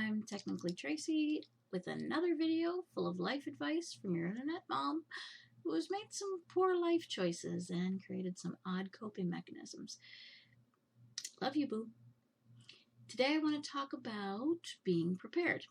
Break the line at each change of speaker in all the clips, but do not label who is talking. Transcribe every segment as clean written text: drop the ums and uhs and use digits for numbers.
I'm Technically Tracy with another video full of life advice from your internet mom who has made some poor life choices and created some odd coping mechanisms. Love you, boo. Today I want to talk about being prepared.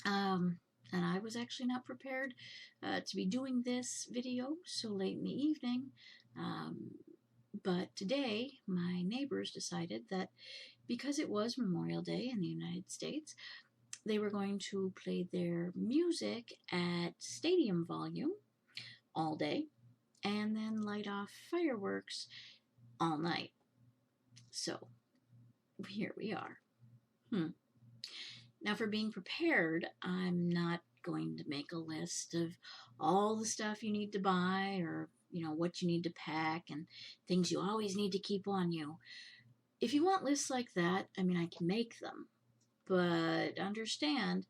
And I was actually not prepared to be doing this video so late in the evening. But today, my neighbors decided that because it was Memorial Day in the United States, they were going to play their music at stadium volume all day and then light off fireworks all night. So, here we are. Now, for being prepared, I'm not going to make a list of all the stuff you need to buy or what you need to pack and things you always need to keep on you. If you want lists like that, I can make them, but understand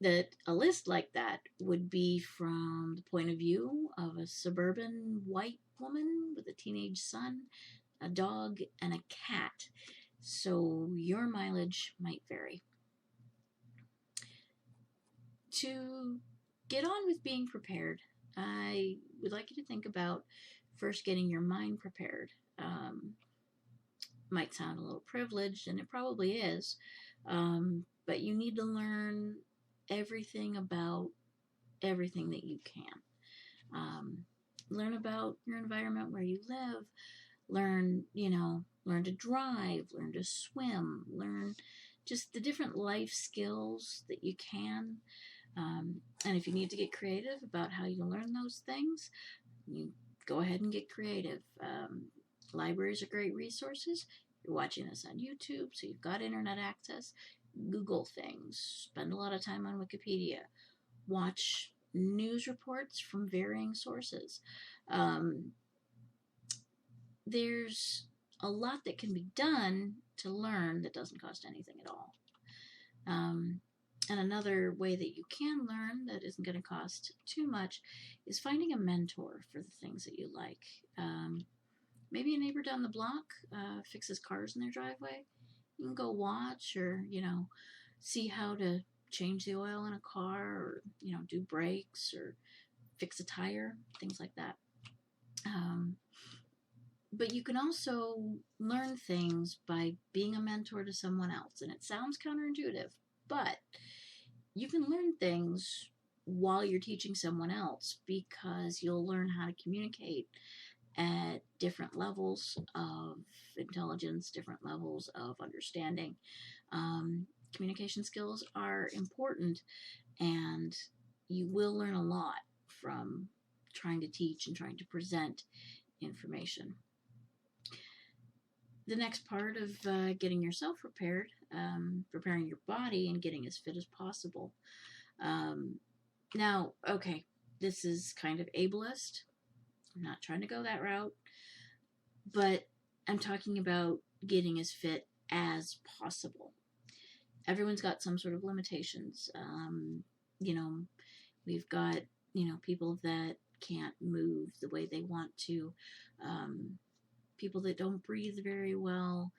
that a list like that would be from the point of view of a suburban white woman with a teenage son, a dog, and a cat. So your mileage might vary. To get on with being prepared, I would like you to think about first getting your mind prepared. Might sound a little privileged, and it probably is, but you need to learn everything about everything that you can. Learn about your environment where you live, learn to drive, learn to swim, learn just the different life skills that you can. And if you need to get creative about how you learn those things, you go ahead and get creative. Libraries are great resources. You're watching this on YouTube, so you've got internet access. Google things. Spend a lot of time on Wikipedia. Watch news reports from varying sources. There's a lot that can be done to learn that doesn't cost anything at all. And another way that you can learn that isn't going to cost too much is finding a mentor for the things that you like. Maybe a neighbor down the block fixes cars in their driveway. You can go watch or, see how to change the oil in a car or, do brakes or fix a tire, things like that. But you can also learn things by being a mentor to someone else. And it sounds counterintuitive, but you can learn things while you're teaching someone else because you'll learn how to communicate at different levels of intelligence, different levels of understanding. Communication skills are important, and you will learn a lot from trying to teach and trying to present information. The next part of getting yourself prepared, preparing your body and getting as fit as possible. Now, okay, this is kind of ableist. I'm not trying to go that route, but I'm talking about getting as fit as possible. Everyone's got some sort of limitations. We've got, people that can't move the way they want to, people that don't breathe very well.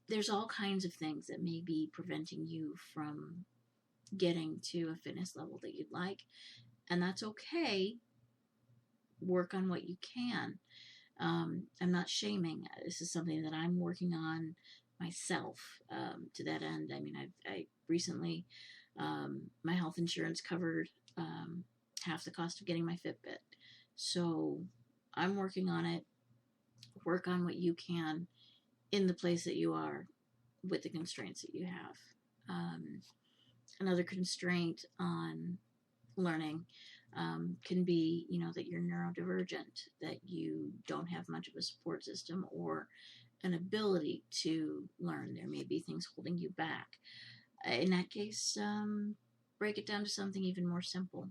There's all kinds of things that may be preventing you from getting to a fitness level that you'd like, and that's okay. Work on what you can. I'm not shaming. This is something that I'm working on myself to that end. I recently, my health insurance covered half the cost of getting my Fitbit. So I'm working on it. Work on what you can in the place that you are with the constraints that you have. Another constraint on learning can be, that you're neurodivergent, that you don't have much of a support system or an ability to learn. There may be things holding you back. In that case, break it down to something even more simple.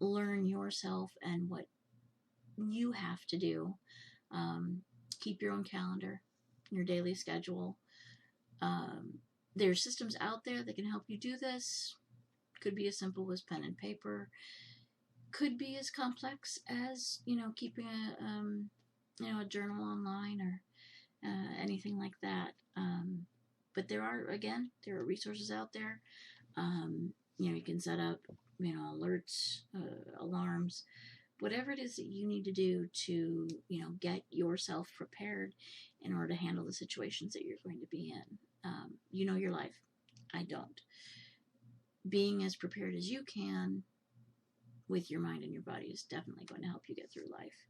Learn yourself and what you have to do. Keep your own calendar, your daily schedule. There are systems out there that can help you do this. Could be as simple as pen and paper. Could be as complex as, keeping a journal online or anything like that. But there are resources out there. You can set up, alerts, alarms, whatever it is that you need to do to, get yourself prepared in order to handle the situations that you're going to be in. You know your life. I don't. Being as prepared as you can with your mind and your body is definitely going to help you get through life.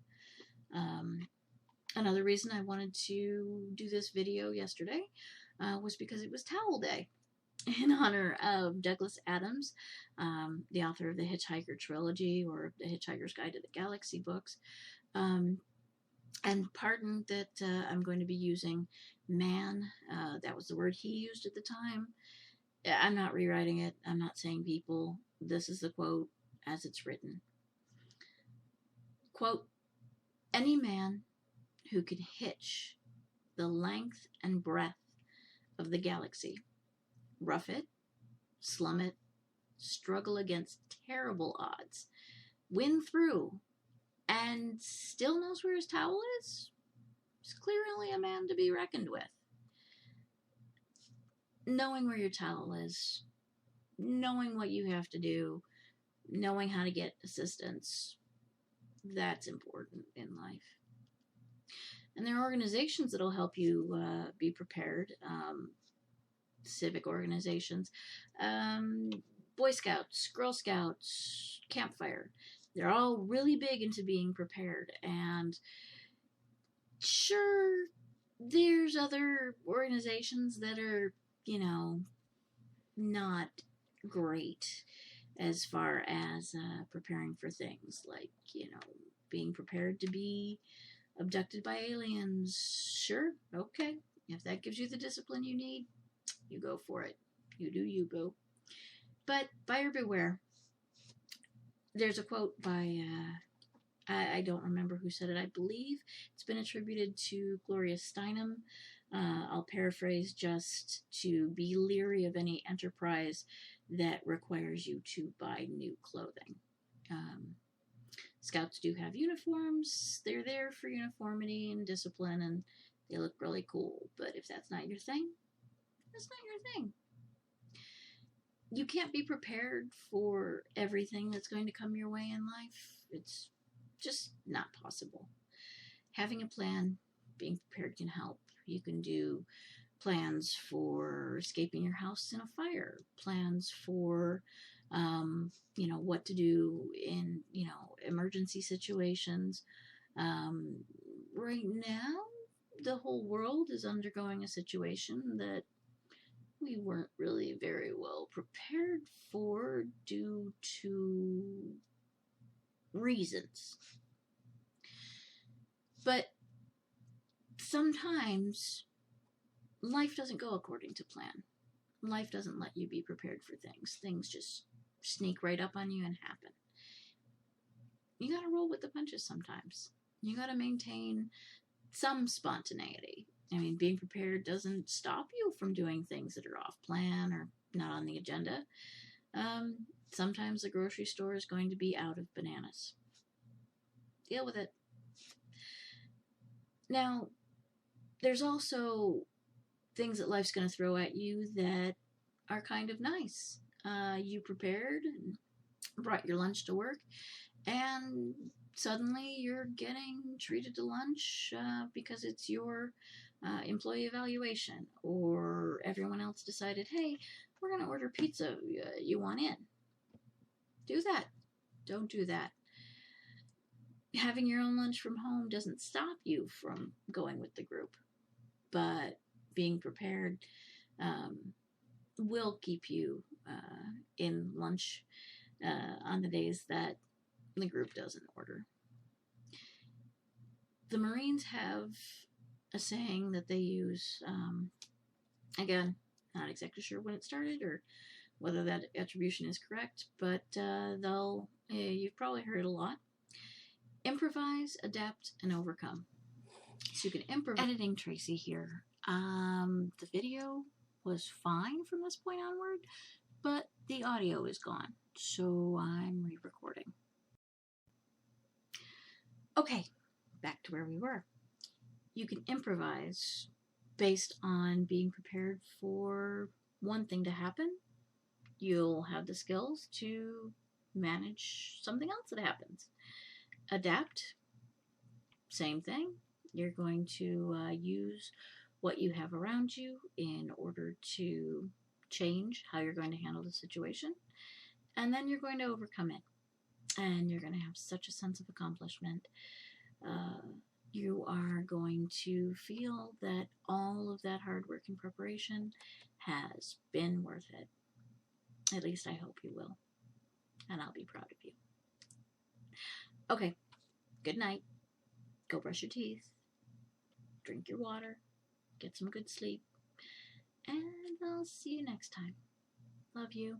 Another reason I wanted to do this video yesterday was because it was Towel Day in honor of Douglas Adams, the author of the Hitchhiker trilogy or the Hitchhiker's Guide to the Galaxy books. And pardon that I'm going to be using man. That was the word he used at the time. I'm not rewriting it. I'm not saying people. This is the quote as it's written. Quote, any man who can hitch the length and breadth of the galaxy, rough it, slum it, struggle against terrible odds, win through, and still knows where his towel is clearly a man to be reckoned with. Knowing where your towel is, knowing what you have to do, knowing how to get assistance, that's important in life. And there are organizations that'll help you be prepared. Civic organizations, Boy Scouts, Girl Scouts, Campfire. They're all really big into being prepared. And sure, there's other organizations that are, not great as far as preparing for things like, being prepared to be abducted by aliens. Sure, okay. If that gives you the discipline you need, you go for it. You do you, boo. But buyer beware. There's a quote by, I don't remember who said it. I believe it's been attributed to Gloria Steinem. I'll paraphrase just to be leery of any enterprise that requires you to buy new clothing. Scouts do have uniforms. They're there for uniformity and discipline, and they look really cool. But if that's not your thing, that's not your thing. You can't be prepared for everything that's going to come your way in life. It's just not possible. Having a plan, being prepared can help. You can do plans for escaping your house in a fire, plans for, what to do in, emergency situations. Right now, the whole world is undergoing a situation that we weren't really very well prepared for due to reasons. But sometimes life doesn't go according to plan. Life doesn't let you be prepared for things. Things just sneak right up on you and happen. You gotta roll with the punches sometimes. You gotta maintain some spontaneity. I mean, being prepared doesn't stop you from doing things that are off plan or not on the agenda. Sometimes the grocery store is going to be out of bananas. Deal with it. Now, there's also things that life's going to throw at you that are kind of nice. You prepared and brought your lunch to work, and suddenly you're getting treated to lunch because it's your employee evaluation, or everyone else decided, hey, we're going to order pizza. You want in? Do that. Don't do that. Having your own lunch from home doesn't stop you from going with the group, but being prepared will keep you in lunch on the days that the group doesn't order. The Marines have a saying that they use, again, not exactly sure when it started or whether that attribution is correct, but you've probably heard it a lot. Improvise, adapt, and overcome. So you can improvise. Editing Tracy here. The video was fine from this point onward, but the audio is gone, so I'm re-recording. Okay, back to where we were. You can improvise based on being prepared for one thing to happen, you'll have the skills to manage something else that happens. Adapt, same thing. You're going to use what you have around you in order to change how you're going to handle the situation. And then you're going to overcome it. And you're going to have such a sense of accomplishment. You are going to feel that all of that hard work and preparation has been worth it. At least I hope you will. And I'll be proud of you. Okay, good night. Go brush your teeth. Drink your water. Get some good sleep. And I'll see you next time. Love you.